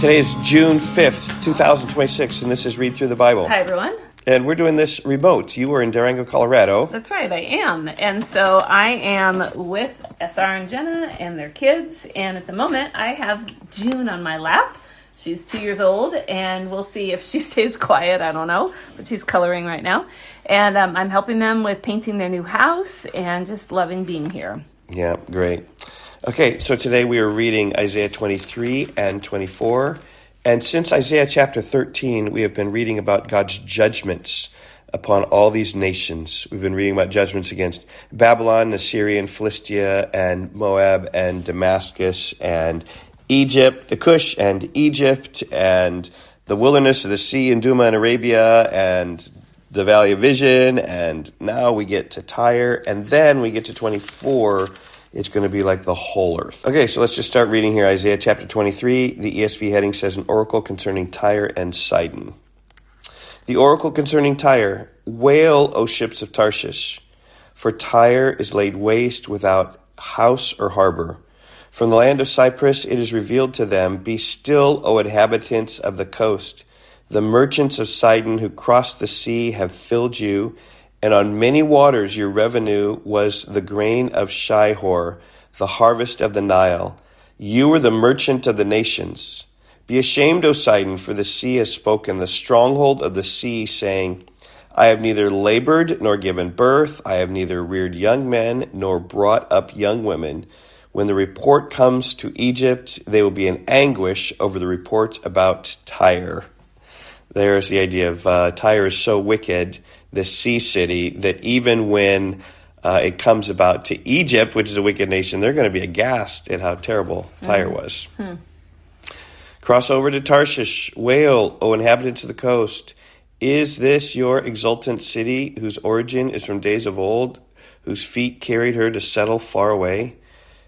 Today is June 5th, 2026, and this is Read Through the Bible. Hi, everyone. And we're doing this remote. You were in Durango, Colorado. That's right, I am. And so I am with SR and Jenna and their kids. And at the moment, I have June on my lap. She's 2 years old, and we'll see if she stays quiet. I don't know, but she's coloring right now. And I'm helping them with painting their new house and just loving being here. Yeah, great. Okay, so today we are reading Isaiah 23 and 24. And since Isaiah chapter 13, we have been reading about God's judgments upon all these nations. We've been reading about judgments against Babylon, Assyria, and Philistia, and Moab, and Damascus, and Egypt, the Cush, and Egypt, and the wilderness of the sea, and Duma, and Arabia, and the Valley of Vision, and now we get to Tyre, and then we get to 24. It's going to be like the whole earth. Okay, so let's just start reading here. Isaiah chapter 23. The ESV heading says, an oracle concerning Tyre and Sidon. The oracle concerning Tyre. Wail, O ships of Tarshish, for Tyre is laid waste without house or harbor. From the land of Cyprus it is revealed to them, be still, O inhabitants of the coast. The merchants of Sidon who crossed the sea have filled you, and on many waters your revenue was the grain of Shihor, the harvest of the Nile. You were the merchant of the nations. Be ashamed, O Sidon, for the sea has spoken, the stronghold of the sea, saying, I have neither labored nor given birth, I have neither reared young men nor brought up young women. When the report comes to Egypt, they will be in anguish over the report about Tyre. There's the idea of Tyre is so wicked, this sea city, that even when it comes about to Egypt, which is a wicked nation, they're going to be aghast at how terrible Tyre was. Cross over to Tarshish. Wail, O inhabitants of the coast. Is this your exultant city, whose origin is from days of old, whose feet carried her to settle far away?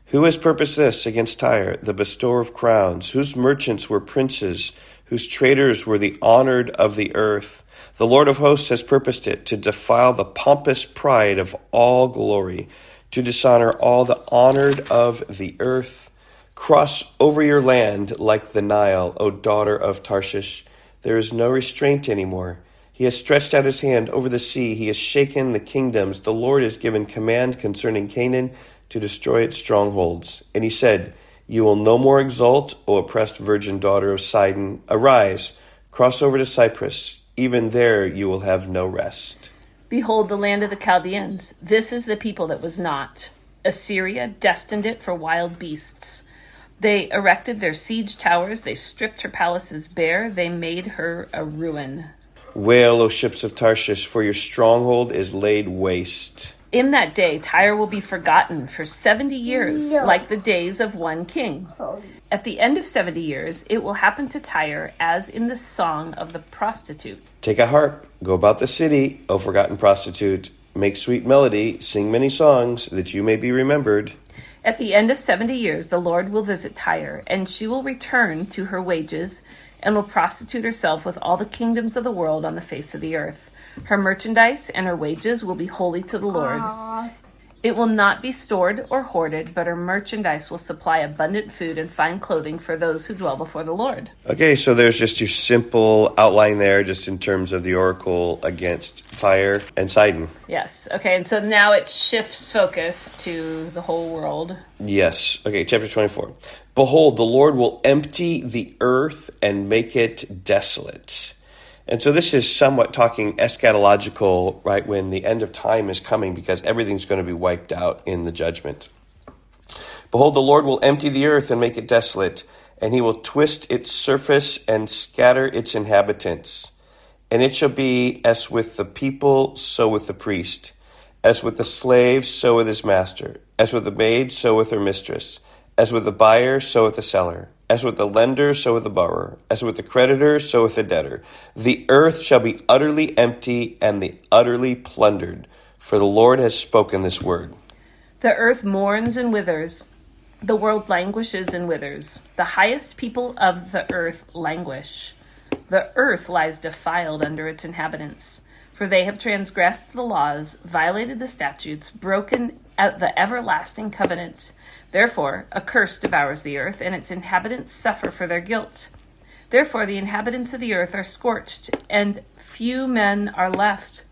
Who has purposed this against Tyre, the bestower of crowns, whose merchants were princes, whose traders were the honored of the earth? The Lord of hosts has purposed it, to defile the pompous pride of all glory, to dishonor all the honored of the earth. Cross over your land like the Nile, O daughter of Tarshish. There is no restraint anymore. He has stretched out his hand over the sea. He has shaken the kingdoms. The Lord has given command concerning Canaan to destroy its strongholds. And he said, you will no more exult, O oppressed virgin daughter of Sidon. Arise, cross over to Cyprus. Even there you will have no rest. Behold the land of the Chaldeans. This is the people that was not. Assyria destined it for wild beasts. They erected their siege towers. They stripped her palaces bare. They made her a ruin. Wail, O ships of Tarshish, for your stronghold is laid waste. In that day, Tyre will be forgotten for 70 years, like the days of one king. At the end of 70 years, it will happen to Tyre as in the song of the prostitute. Take a harp, go about the city, O forgotten prostitute. Make sweet melody, sing many songs, that you may be remembered. At the end of 70 years, the Lord will visit Tyre, and she will return to her wages, and will prostitute herself with all the kingdoms of the world on the face of the earth. Her merchandise and her wages will be holy to the Lord. It will not be stored or hoarded, but her merchandise will supply abundant food and fine clothing for those who dwell before the Lord. Okay, so there's just your simple outline there, just in terms of the oracle against Tyre and Sidon. Yes. Okay, and so now it shifts focus to the whole world. Yes. Okay, chapter 24. Behold, the Lord will empty the earth and make it desolate. And so this is somewhat talking eschatological, right, when the end of time is coming, because everything's going to be wiped out in the judgment. Behold, the Lord will empty the earth and make it desolate, and he will twist its surface and scatter its inhabitants. And it shall be as with the people, so with the priest, as with the slave, so with his master, as with the maid, so with her mistress, as with the buyer, so with the seller. As with the lender, so with the borrower. As with the creditor, so with the debtor. The earth shall be utterly empty and the utterly plundered, for the Lord has spoken this word. The earth mourns and withers. The world languishes and withers. The highest people of the earth languish. The earth lies defiled under its inhabitants, for they have transgressed the laws, violated the statutes, broken the everlasting covenant. Therefore, a curse devours the earth, and its inhabitants suffer for their guilt. Therefore the inhabitants of the earth are scorched, and few men are left.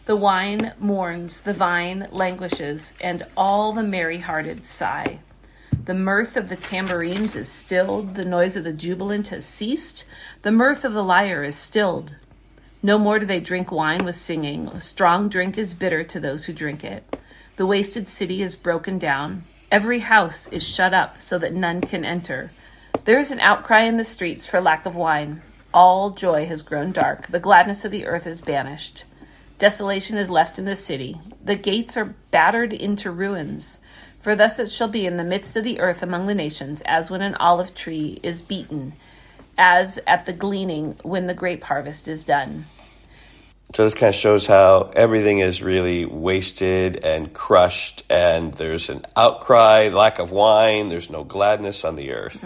The wine mourns, the vine languishes, and all the merry-hearted sigh. The mirth of the tambourines is stilled, the noise of the jubilant has ceased, the mirth of the lyre is stilled. No more do they drink wine with singing. Strong drink is bitter to those who drink it. The wasted city is broken down. Every house is shut up so that none can enter. There is an outcry in the streets for lack of wine. All joy has grown dark. The gladness of the earth is banished. Desolation is left in the city. The gates are battered into ruins. For thus it shall be in the midst of the earth among the nations, as when an olive tree is beaten, as at the gleaning when the grape harvest is done. So this kind of shows how everything is really wasted and crushed, and there's an outcry, lack of wine, there's no gladness on the earth.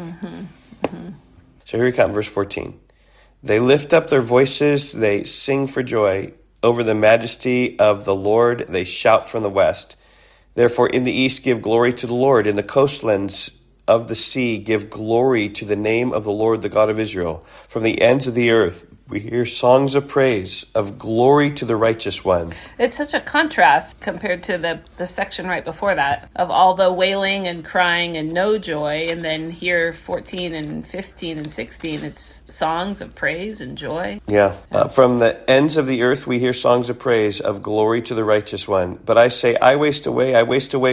So here we come, verse 14. They lift up their voices, they sing for joy. Over the majesty of the Lord, they shout from the west. Therefore, in the east, give glory to the Lord. In the coastlands of the sea, give glory to the name of the Lord, the God of Israel. From the ends of the earth, we hear songs of praise, of glory to the righteous one. It's such a contrast compared to the section right before that of all the wailing and crying and no joy. And then here 14 and 15 and 16, it's songs of praise and joy. Yeah. From the ends of the earth, we hear songs of praise, of glory to the righteous one. But I say, I waste away,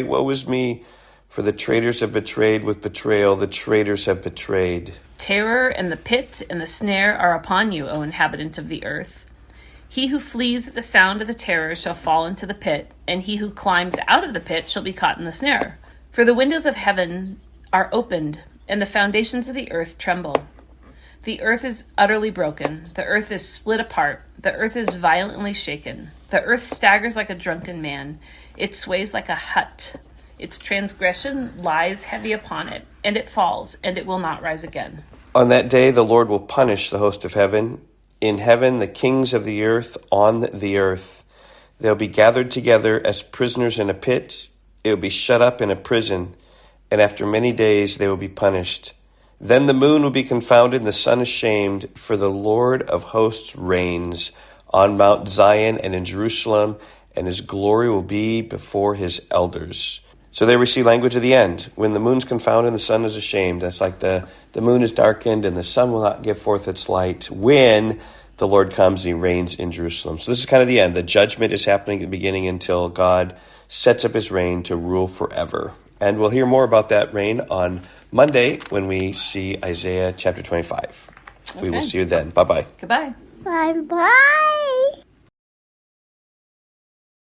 woe is me. For the traitors have betrayed with betrayal, the traitors have betrayed. Terror and the pit and the snare are upon you, O inhabitant of the earth. He who flees at the sound of the terror shall fall into the pit, and he who climbs out of the pit shall be caught in the snare. For the windows of heaven are opened, and the foundations of the earth tremble. The earth is utterly broken. The earth is split apart. The earth is violently shaken. The earth staggers like a drunken man. It sways like a hut. Its transgression lies heavy upon it, and it falls, and it will not rise again. On that day, the Lord will punish the host of heaven. In heaven, the kings of the earth on the earth. They'll be gathered together as prisoners in a pit. It will be shut up in a prison, and after many days they will be punished. Then the moon will be confounded, and the sun ashamed, for the Lord of hosts reigns on Mount Zion and in Jerusalem, and his glory will be before his elders. So there we see language of the end. When the moon's confounded and the sun is ashamed, that's like the moon is darkened and the sun will not give forth its light when the Lord comes and he reigns in Jerusalem. So this is kind of the end. The judgment is happening at the beginning until God sets up his reign to rule forever. And we'll hear more about that reign on Monday when we see Isaiah chapter 25. Okay. We will see you then. Bye-bye. Goodbye. Bye-bye.